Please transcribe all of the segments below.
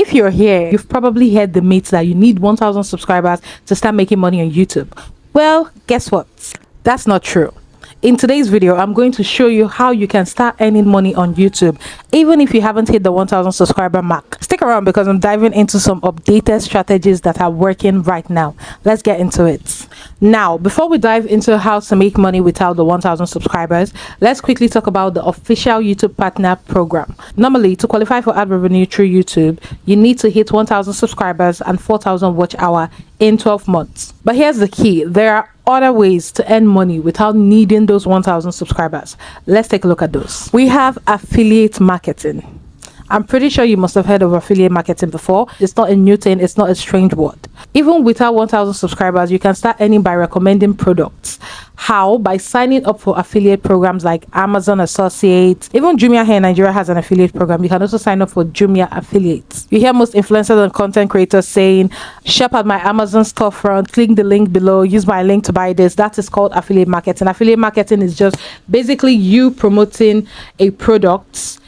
If you're here, you've probably heard the myth that you need 1,000 subscribers to start making money on YouTube. Well, guess what? That's not true. In today's video, I'm going to show you how you can start earning money on YouTube, even if you haven't hit the 1,000 subscriber mark. Stick around because I'm diving into some updated strategies that are working right now. Let's get into it. Now, before we dive into how to make money without the 1,000 subscribers, let's quickly talk about the official YouTube Partner Program. Normally, to qualify for ad revenue through YouTube, you need to hit 1,000 subscribers and 4,000 watch hour in 12 months. But here's the key. There are other ways to earn money without needing those 1,000 subscribers. Let's take a look at those. We have affiliate marketing. I'm pretty sure you must have heard of affiliate marketing before. It's not a new thing, it's not a strange word. Even without 1,000 subscribers, you can start earning by recommending products. How? By signing up for affiliate programs like Amazon Associates. Even Jumia here in Nigeria has an affiliate program. You can also sign up for Jumia affiliates. You hear most influencers and content creators saying, shop at my Amazon storefront, click the link below, use my link to buy this. That is called affiliate marketing. Affiliate marketing is just basically you promoting a product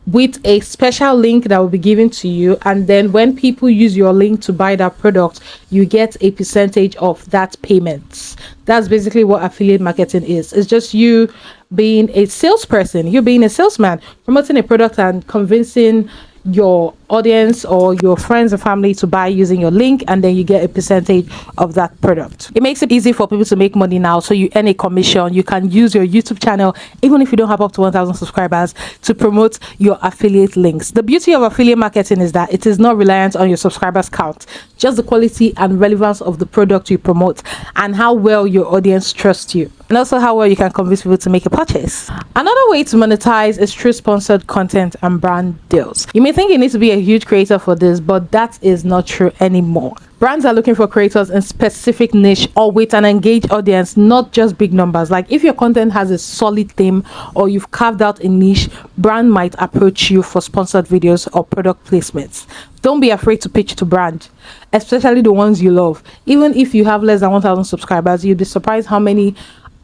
with a special link that will be given to you, and then when people use your link to buy that product, you get a percentage of that payment. That's basically what affiliate marketing is. It's just you being a salesperson, you being a salesman, promoting a product and convincing your audience or your friends and family to buy using your link, and then you get a percentage of that product. It makes it easy for people to make money now, so you earn a commission. You can use your YouTube channel, even if you don't have up to 1,000 subscribers, to promote your affiliate links. The beauty of affiliate marketing is that it is not reliant on your subscribers count, just the quality and relevance of the product you promote and how well your audience trusts you, and also how well you can convince people to make a purchase. Another way to monetize is through sponsored content and brand deals. You may think you need to be a huge creator for this, but that is not true anymore. Brands are looking for creators in specific niche or with an engaged audience, not just big numbers. Like if your content has a solid theme or you've carved out a niche, brand might approach you for sponsored videos or product placements. Don't be afraid to pitch to brand, especially the ones you love. Even if you have less than 1,000 subscribers, you'd be surprised how many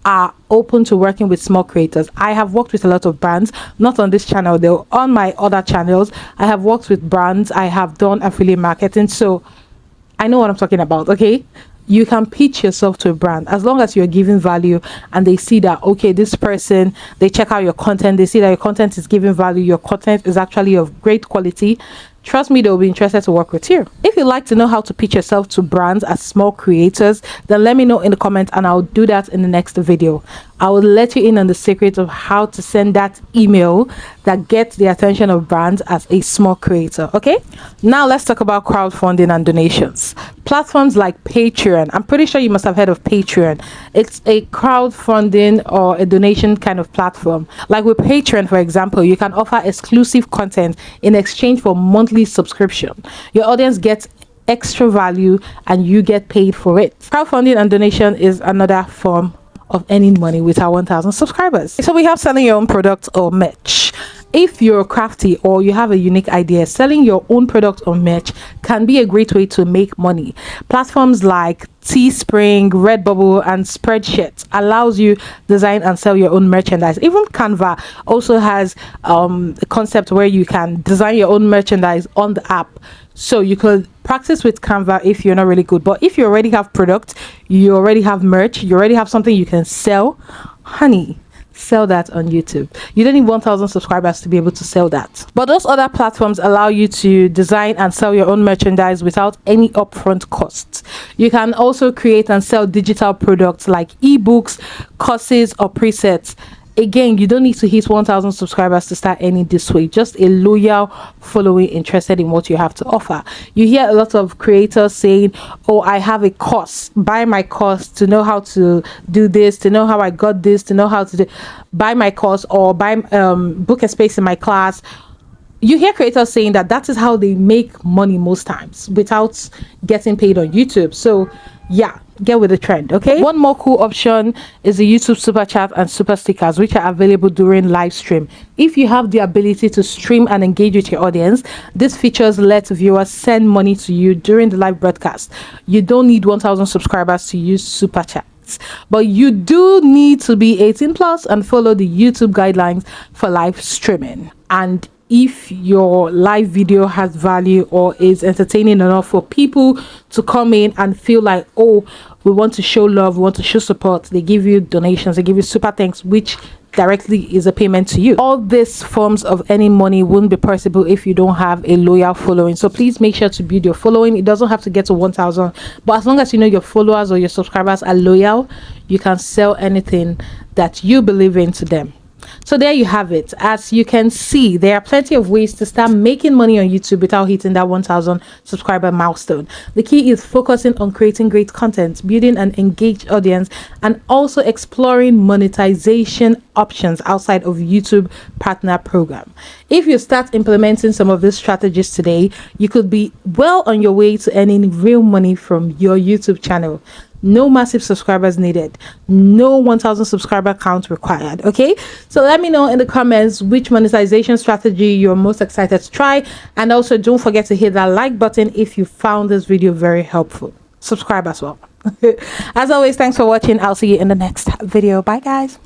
are open to working with small creators. I have worked with a lot of brands, not on this channel though, on my other channels. I have worked with brands, I have done affiliate marketing, so I know what I'm talking about. Okay, you can pitch yourself to a brand as long as you're giving value and they see that, okay, this person, they check out your content, they see that your content is giving value, your content is actually of great quality. Trust me, they'll be interested to work with you. If you'd like to know how to pitch yourself to brands as small creators, then let me know in the comments and I'll do that in the next video. I will let you in on the secret of how to send that email that gets the attention of brands as a small creator. Okay, now let's talk about crowdfunding and donations. Platforms like Patreon, I'm pretty sure you must have heard of Patreon. It's a crowdfunding or a donation kind of platform. Like with Patreon, for example, you can offer exclusive content in exchange for monthly subscription. Your audience gets extra value and you get paid for it. Crowdfunding and donation is another form of earning money with our 1,000 subscribers. So we have selling your own product or merch. If you're crafty or you have a unique idea, selling your own product or merch can be a great way to make money. Platforms like Teespring, Redbubble, and Spreadshirt allows you design and sell your own merchandise. Even Canva also has a concept where you can design your own merchandise on the app. So you could practice with Canva if you're not really good. But if you already have product, you already have merch, you already have something you can sell, honey, sell that on YouTube. You don't need 1,000 subscribers to be able to sell that. But those other platforms allow you to design and sell your own merchandise without any upfront costs. You can also create and sell digital products like ebooks, courses, or presets. Again, you don't need to hit 1,000 subscribers to start earning this way. Just a loyal following interested in what you have to offer. You hear a lot of creators saying, oh, I have a course, buy my course to know how to do this, to know how I got this, to know how to buy my course, or buy book a space in my class. You hear creators saying that that is how they make money most times without getting paid on YouTube. So yeah, get with the trend. Okay, one more cool option is the YouTube super chat and super stickers, which are available during live stream. If you have the ability to stream and engage with your audience, these features let viewers send money to you during the live broadcast. You don't need 1,000 subscribers to use super chats, but you do need to be 18 plus and follow the YouTube guidelines for live streaming. And if your live video has value or is entertaining enough for people to come in and feel like, oh, we want to show love, we want to show support. They give you donations, they give you super thanks, which directly is a payment to you. All these forms of earning money won't be possible if you don't have a loyal following. So please make sure to build your following. It doesn't have to get to 1,000, but as long as you know your followers or your subscribers are loyal, you can sell anything that you believe in to them. So there you have it. As you can see, there are plenty of ways to start making money on YouTube without hitting that 1,000 subscriber milestone. The key is focusing on creating great content, building an engaged audience, and also exploring monetization options outside of YouTube partner program. If you start implementing some of these strategies today, you could be well on your way to earning real money from your YouTube channel. No massive subscribers needed, no 1,000 subscriber count required. Okay, so let me know in the comments which monetization strategy you're most excited to try, and also don't forget to hit that like button if you found this video very helpful. Subscribe as well. As always, thanks for watching. I'll see you in the next video. Bye guys.